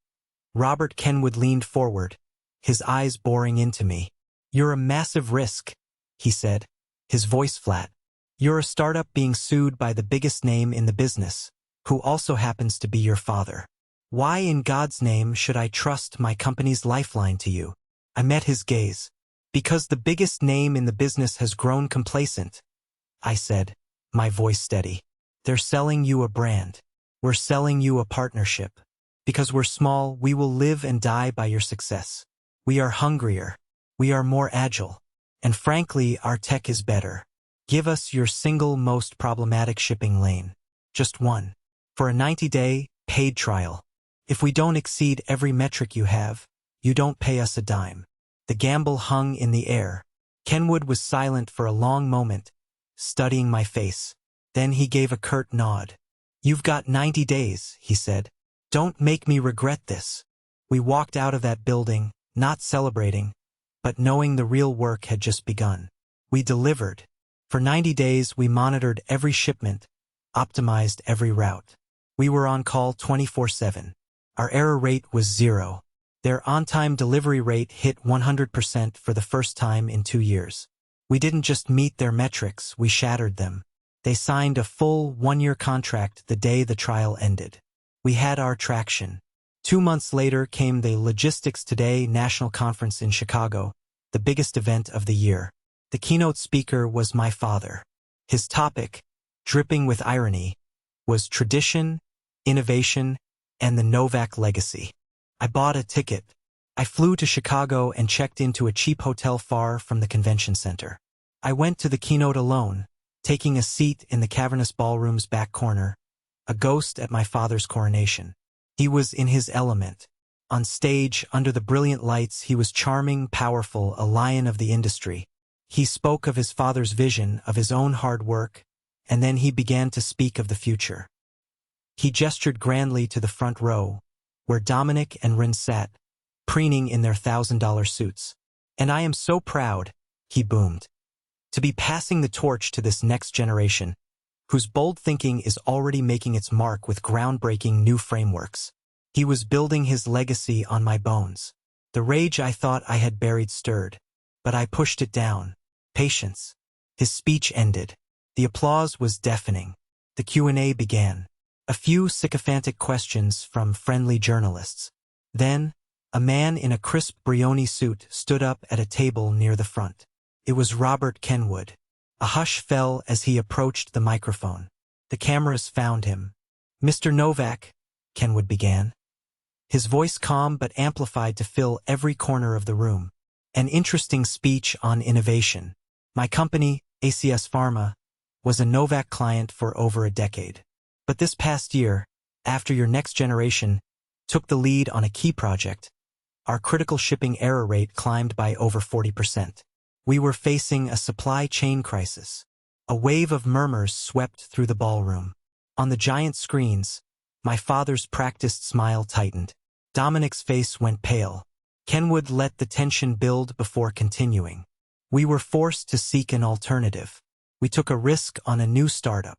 [SPEAKER 1] Robert Kenwood leaned forward, his eyes boring into me. "You're a massive risk," he said, his voice flat. "You're a startup being sued by the biggest name in the business, who also happens to be your father. Why in God's name should I trust my company's lifeline to you?" I met his gaze. "Because the biggest name in the business has grown complacent," I said, my voice steady. "They're selling you a brand. We're selling you a partnership. Because we're small, we will live and die by your success. We are hungrier. We are more agile. And frankly, our tech is better. Give us your single most problematic shipping lane. Just one. For a 90-day, paid trial. If we don't exceed every metric you have, you don't pay us a dime. The gamble hung in the air. Kenwood was silent for a long moment, studying my face. Then he gave a curt nod. "You've got 90 days, he said. "Don't make me regret this." We walked out of that building, not celebrating, but knowing the real work had just begun. We delivered. For 90 days, we monitored every shipment, optimized every route. We were on call 24/7. Our error rate was 0. Their on-time delivery rate hit 100% for the first time in 2 years. We didn't just meet their metrics, we shattered them. They signed a full 1-year contract the day the trial ended. We had our traction. 2 months later came the Logistics Today National Conference in Chicago, the biggest event of the year. The keynote speaker was my father. His topic, dripping with irony, was tradition, innovation, and the Novak legacy. I bought a ticket. I flew to Chicago and checked into a cheap hotel far from the convention center. I went to the keynote alone, taking a seat in the cavernous ballroom's back corner, a ghost at my father's coronation. He was in his element. On stage, under the brilliant lights, he was charming, powerful, a lion of the industry. He spoke of his father's vision, of his own hard work, and then he began to speak of the future. He gestured grandly to the front row, where Dominic and Rin sat, preening in their $1,000 suits. "And I am so proud," he boomed, "to be passing the torch to this next generation, whose bold thinking is already making its mark with groundbreaking new frameworks." He was building his legacy on my bones. The rage I thought I had buried stirred, but I pushed it down. Patience. His speech ended. The applause was deafening. The Q&A began. A few sycophantic questions from friendly journalists. Then, a man in a crisp Brioni suit stood up at a table near the front. It was Robert Kenwood. A hush fell as he approached the microphone. The cameras found him. "Mr. Novak," Kenwood began. His voice calm but amplified to fill every corner of the room. "An interesting speech on innovation. My company, ACS Pharma, was a Novak client for over a decade. But this past year, after your next generation took the lead on a key project, our critical shipping error rate climbed by over 40%. We were facing a supply chain crisis." A wave of murmurs swept through the ballroom. On the giant screens, my father's practiced smile tightened. Dominic's face went pale. Kenwood let the tension build before continuing. "We were forced to seek an alternative. We took a risk on a new startup.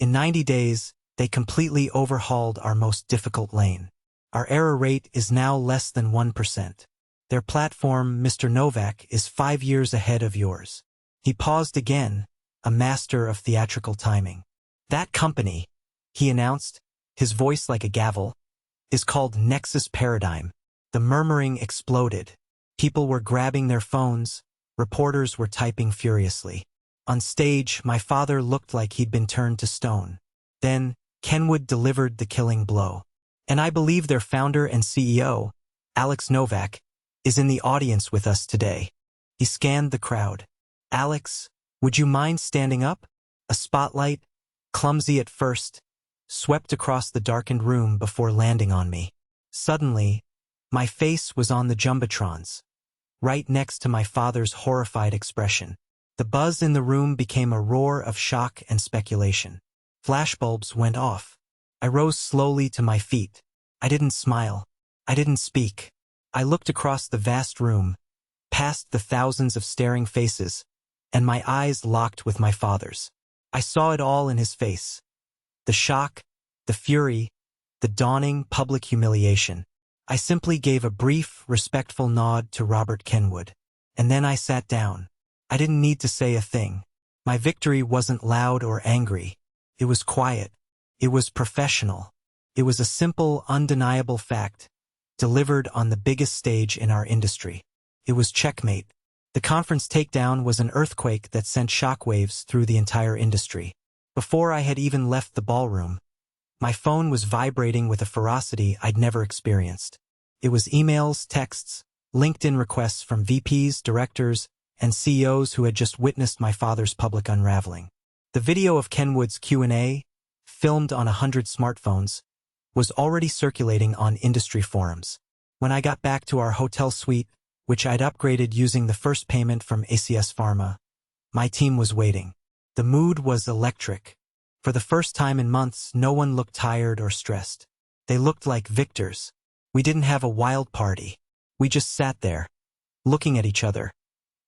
[SPEAKER 1] In 90 days, they completely overhauled our most difficult lane. Our error rate is now less than 1%. Their platform, Mr. Novak, is 5 years ahead of yours." He paused again, a master of theatrical timing. "That company," he announced, his voice like a gavel, "is called Nexus Paradigm." The murmuring exploded. People were grabbing their phones. Reporters were typing furiously. On stage, my father looked like he'd been turned to stone. Then, Kenwood delivered the killing blow. "And I believe their founder and CEO, Alex Novak, is in the audience with us today." He scanned the crowd. "Alex, would you mind standing up?" A spotlight, clumsy at first, swept across the darkened room before landing on me. Suddenly, my face was on the jumbotrons, right next to my father's horrified expression. The buzz in the room became a roar of shock and speculation. Flashbulbs went off. I rose slowly to my feet. I didn't smile. I didn't speak. I looked across the vast room, past the thousands of staring faces, and my eyes locked with my father's. I saw it all in his face. The shock, the fury, the dawning public humiliation. I simply gave a brief, respectful nod to Robert Kenwood. And then I sat down. I didn't need to say a thing. My victory wasn't loud or angry. It was quiet. It was professional. It was a simple, undeniable fact, delivered on the biggest stage in our industry. It was checkmate. The conference takedown was an earthquake that sent shockwaves through the entire industry. Before I had even left the ballroom, my phone was vibrating with a ferocity I'd never experienced. It was emails, texts, LinkedIn requests from VPs, directors, and CEOs who had just witnessed my father's public unraveling. The video of Kenwood's Q&A, filmed on 100 smartphones, was already circulating on industry forums. When I got back to our hotel suite, which I'd upgraded using the first payment from ACS Pharma, my team was waiting. The mood was electric. For the first time in months, no one looked tired or stressed. They looked like victors. We didn't have a wild party. We just sat there, looking at each other.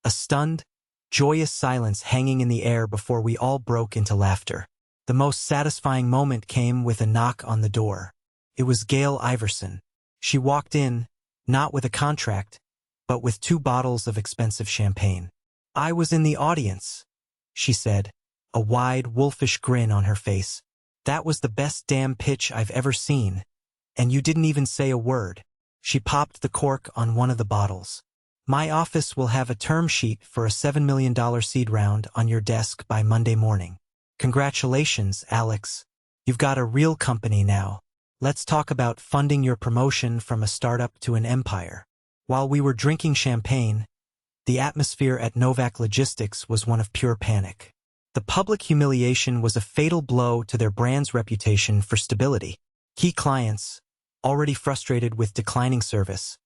[SPEAKER 1] A stunned, joyous silence hanging in the air before we all broke into laughter. The most satisfying moment came with a knock on the door. It was Gail Iverson. She walked in, not with a contract, but with 2 bottles of expensive champagne. "I was in the audience," she said, a wide, wolfish grin on her face. "That was the best damn pitch I've ever seen. And you didn't even say a word." She popped the cork on one of the bottles. "My office will have a term sheet for a $7 million seed round on your desk by Monday morning. Congratulations, Alex. You've got a real company now. Let's talk about funding your promotion from a startup to an empire." While we were drinking champagne, the atmosphere at Novak Logistics was one of pure panic. The public humiliation was a fatal blow to their brand's reputation for stability. Key clients, already frustrated with declining service,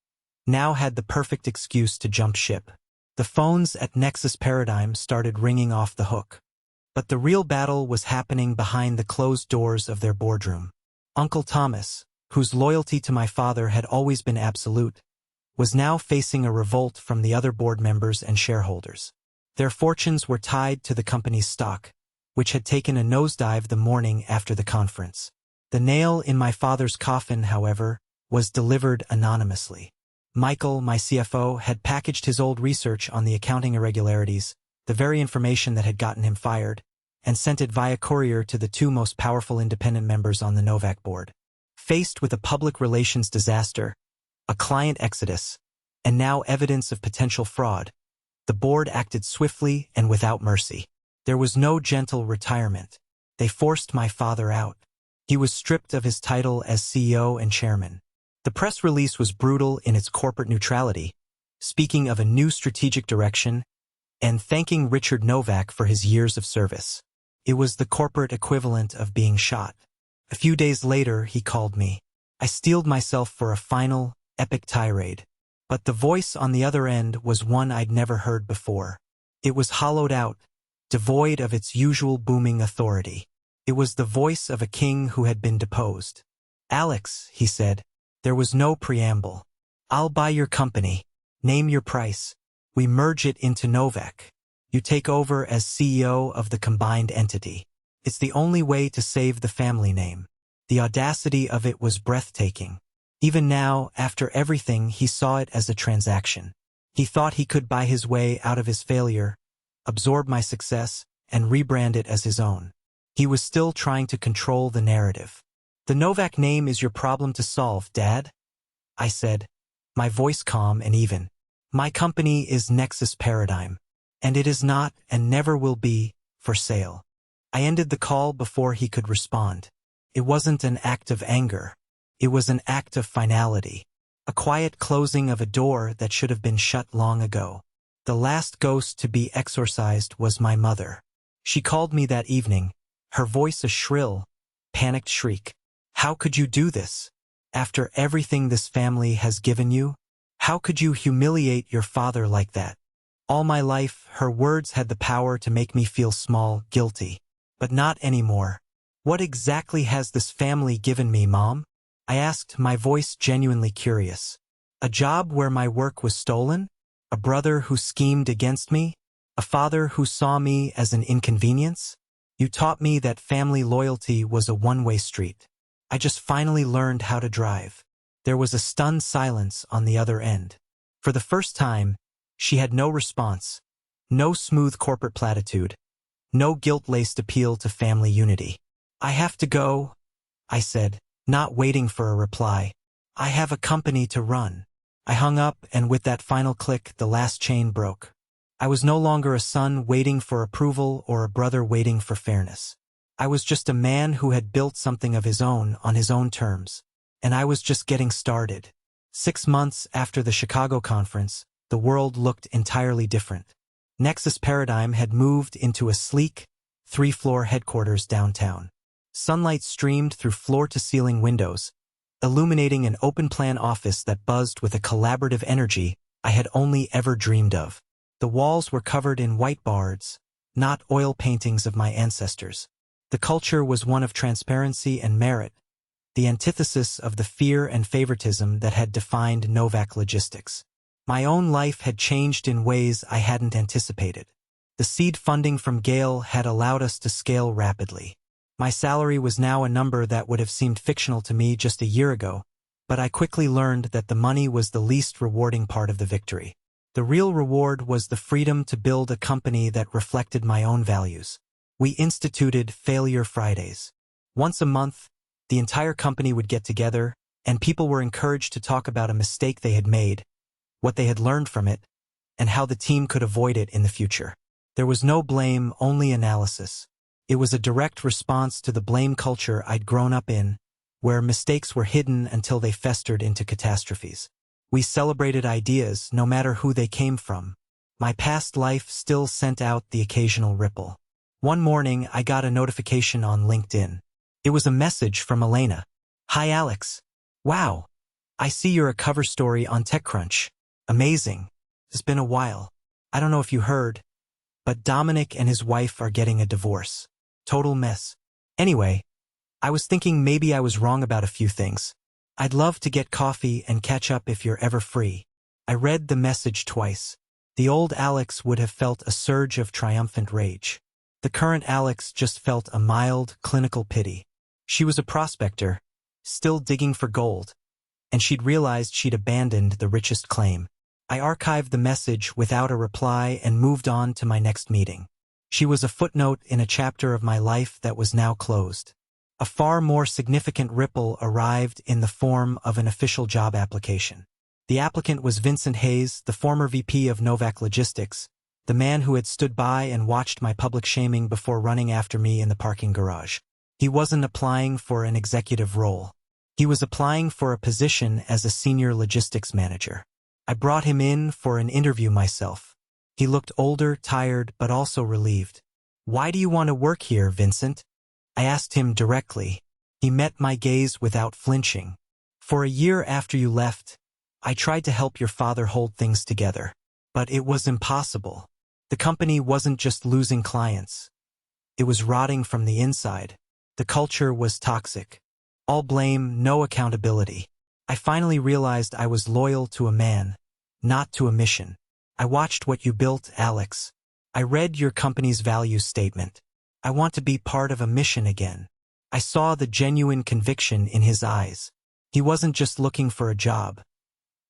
[SPEAKER 1] now had the perfect excuse to jump ship. The phones at Nexus Paradigm started ringing off the hook. But the real battle was happening behind the closed doors of their boardroom. Uncle Thomas, whose loyalty to my father had always been absolute, was now facing a revolt from the other board members and shareholders. Their fortunes were tied to the company's stock, which had taken a nosedive the morning after the conference. The nail in my father's coffin, however, was delivered anonymously. Michael, my CFO, had packaged his old research on the accounting irregularities, the very information that had gotten him fired, and sent it via courier to the 2 most powerful independent members on the Novak board. Faced with a public relations disaster, a client exodus, and now evidence of potential fraud, the board acted swiftly and without mercy. There was no gentle retirement. They forced my father out. He was stripped of his title as CEO and chairman. The press release was brutal in its corporate neutrality, speaking of a new strategic direction and thanking Richard Novak for his years of service. It was the corporate equivalent of being shot. A few days later, he called me. I steeled myself for a final, epic tirade. But the voice on the other end was one I'd never heard before. It was hollowed out, devoid of its usual booming authority. It was the voice of a king who had been deposed. "Alex," he said, there was no preamble. "I'll buy your company. Name your price. We merge it into Novak. You take over as CEO of the combined entity. It's the only way to save the family name." The audacity of it was breathtaking. Even now, after everything, he saw it as a transaction. He thought he could buy his way out of his failure, absorb my success, and rebrand it as his own. He was still trying to control the narrative. "The Novak name is your problem to solve, Dad," I said, my voice calm and even. "My company is Nexus Paradigm, and it is not and never will be for sale." I ended the call before he could respond. It wasn't an act of anger. It was an act of finality, a quiet closing of a door that should have been shut long ago. The last ghost to be exorcised was my mother. She called me that evening, her voice a shrill, panicked shriek. "How could you do this? After everything this family has given you? How could you humiliate your father like that?" All my life, her words had the power to make me feel small, guilty. But not anymore. "What exactly has this family given me, Mom?" I asked, my voice genuinely curious. "A job where my work was stolen? A brother who schemed against me? A father who saw me as an inconvenience? You taught me that family loyalty was a one-way street. I just finally learned how to drive." There was a stunned silence on the other end. For the first time, she had no response, no smooth corporate platitude, no guilt-laced appeal to family unity. "I have to go," I said, not waiting for a reply. "I have a company to run." I hung up, and with that final click, the last chain broke. I was no longer a son waiting for approval or a brother waiting for fairness. I was just a man who had built something of his own on his own terms, and I was just getting started. 6 months after the Chicago conference, the world looked entirely different. Nexus Paradigm had moved into a sleek, 3-floor headquarters downtown. Sunlight streamed through floor-to-ceiling windows, illuminating an open-plan office that buzzed with a collaborative energy I had only ever dreamed of. The walls were covered in whiteboards, not oil paintings of my ancestors. The culture was one of transparency and merit, the antithesis of the fear and favoritism that had defined Novak Logistics. My own life had changed in ways I hadn't anticipated. The seed funding from Gale had allowed us to scale rapidly. My salary was now a number that would have seemed fictional to me just a year ago, but I quickly learned that the money was the least rewarding part of the victory. The real reward was the freedom to build a company that reflected my own values. We instituted Failure Fridays. Once a month, the entire company would get together, and people were encouraged to talk about a mistake they had made, what they had learned from it, and how the team could avoid it in the future. There was no blame, only analysis. It was a direct response to the blame culture I'd grown up in, where mistakes were hidden until they festered into catastrophes. We celebrated ideas, no matter who they came from. My past life still sent out the occasional ripple. One morning, I got a notification on LinkedIn. It was a message from Elena. "Hi Alex. Wow. I see you're a cover story on TechCrunch. Amazing. It's been a while. I don't know if you heard, but Dominic and his wife are getting a divorce. Total mess. Anyway, I was thinking maybe I was wrong about a few things. I'd love to get coffee and catch up if you're ever free." I read the message twice. The old Alex would have felt a surge of triumphant rage. The current Alex just felt a mild, clinical pity. She was a prospector, still digging for gold, and she'd realized she'd abandoned the richest claim. I archived the message without a reply and moved on to my next meeting. She was a footnote in a chapter of my life that was now closed. A far more significant ripple arrived in the form of an official job application. The applicant was Vincent Hayes, the former VP of Novak Logistics, the man who had stood by and watched my public shaming before running after me in the parking garage. He wasn't applying for an executive role. He was applying for a position as a senior logistics manager. I brought him in for an interview myself. He looked older, tired, but also relieved. "Why do you want to work here, Vincent?" I asked him directly. He met my gaze without flinching. "For a year after you left, I tried to help your father hold things together. But it was impossible. The company wasn't just losing clients. It was rotting from the inside. The culture was toxic. All blame, no accountability. I finally realized I was loyal to a man, not to a mission. I watched what you built, Alex. I read your company's values statement. I want to be part of a mission again." I saw the genuine conviction in his eyes. He wasn't just looking for a job.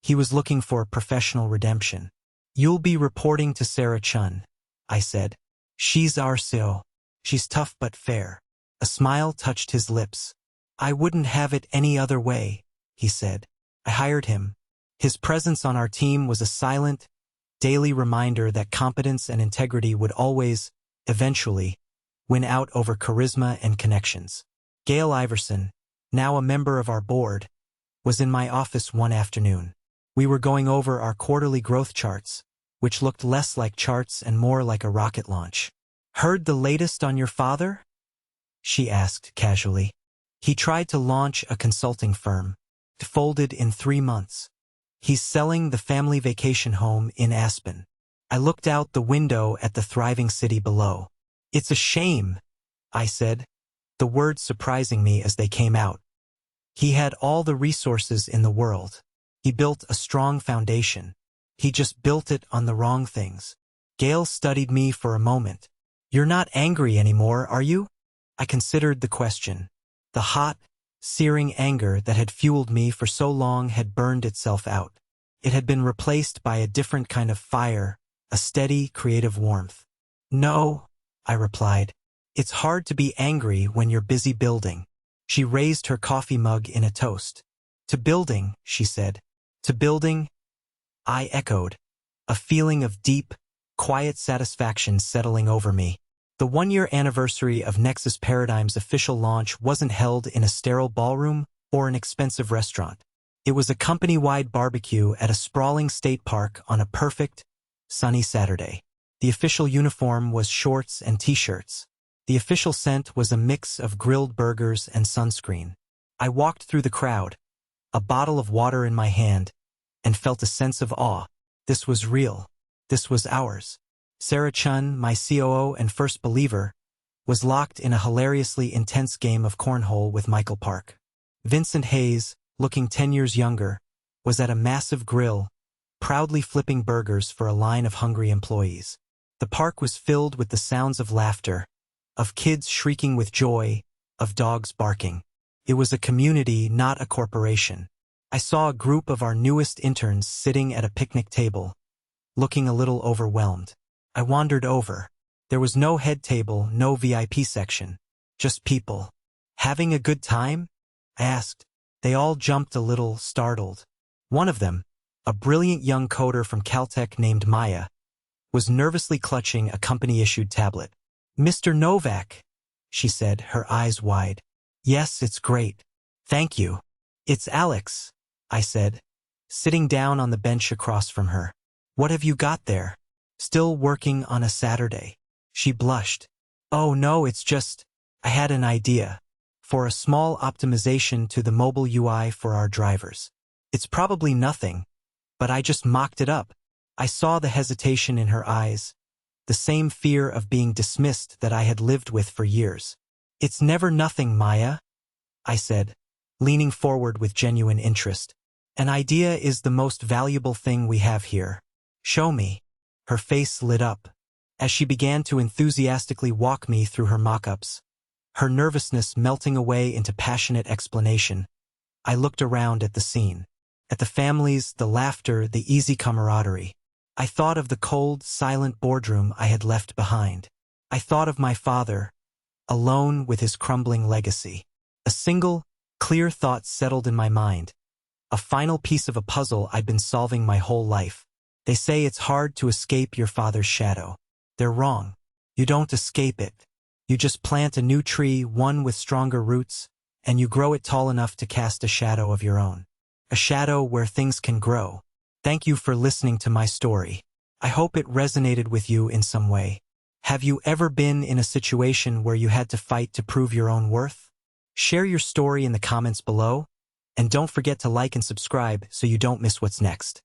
[SPEAKER 1] He was looking for professional redemption. "You'll be reporting to Sarah Chun," I said. "She's our CEO. She's tough but fair." A smile touched his lips. "I wouldn't have it any other way," he said. I hired him. His presence on our team was a silent, daily reminder that competence and integrity would always, eventually, win out over charisma and connections. Gail Iverson, now a member of our board, was in my office one afternoon. We were going over our quarterly growth charts, which looked less like charts and more like a rocket launch. "Heard the latest on your father?" she asked casually. "He tried to launch a consulting firm. It folded in 3 months. He's selling the family vacation home in Aspen." I looked out the window at the thriving city below. "It's a shame," I said, the words surprising me as they came out. He had all the resources in the world. He built a strong foundation. He just built it on the wrong things. Gail studied me for a moment. "You're not angry anymore, are you?" I considered the question. The hot, searing anger that had fueled me for so long had burned itself out. It had been replaced by a different kind of fire, a steady, creative warmth. "No," I replied. "It's hard to be angry when you're busy building." She raised her coffee mug in a toast. "To building," she said. "To building," I echoed, a feeling of deep, quiet satisfaction settling over me. The 1-year anniversary of Nexus Paradigm's official launch wasn't held in a sterile ballroom or an expensive restaurant. It was a company-wide barbecue at a sprawling state park on a perfect, sunny Saturday. The official uniform was shorts and t-shirts. The official scent was a mix of grilled burgers and sunscreen. I walked through the crowd, a bottle of water in my hand, and felt a sense of awe. This was real. This was ours. Sarah Chun, my COO and first believer, was locked in a hilariously intense game of cornhole with Michael Park. Vincent Hayes, looking 10 years younger, was at a massive grill, proudly flipping burgers for a line of hungry employees. The park was filled with the sounds of laughter, of kids shrieking with joy, of dogs barking. It was a community, not a corporation. I saw a group of our newest interns sitting at a picnic table, looking a little overwhelmed. I wandered over. There was no head table, no VIP section, just people. Having a good time? I asked. They all jumped a little, startled. One of them, a brilliant young coder from Caltech named Maya, was nervously clutching a company-issued tablet. "Mr. Novak," she said, her eyes wide. "Yes, it's great. Thank you." "It's Alex," I said, sitting down on the bench across from her. "What have you got there? Still working on a Saturday?" She blushed. "Oh no, it's just, I had an idea for a small optimization to the mobile UI for our drivers. It's probably nothing, but I just mocked it up." I saw the hesitation in her eyes, the same fear of being dismissed that I had lived with for years. "It's never nothing, Maya," I said, leaning forward with genuine interest. "An idea is the most valuable thing we have here. Show me." Her face lit up as she began to enthusiastically walk me through her mock-ups, her nervousness melting away into passionate explanation. I looked around at the scene, at the families, the laughter, the easy camaraderie. I thought of the cold, silent boardroom I had left behind. I thought of my father, alone with his crumbling legacy. A single, clear thought settled in my mind, a final piece of a puzzle I'd been solving my whole life. They say it's hard to escape your father's shadow. They're wrong. You don't escape it. You just plant a new tree, one with stronger roots, and you grow it tall enough to cast a shadow of your own. A shadow where things can grow. Thank you for listening to my story. I hope it resonated with you in some way. Have you ever been in a situation where you had to fight to prove your own worth? Share your story in the comments below, and don't forget to like and subscribe so you don't miss what's next.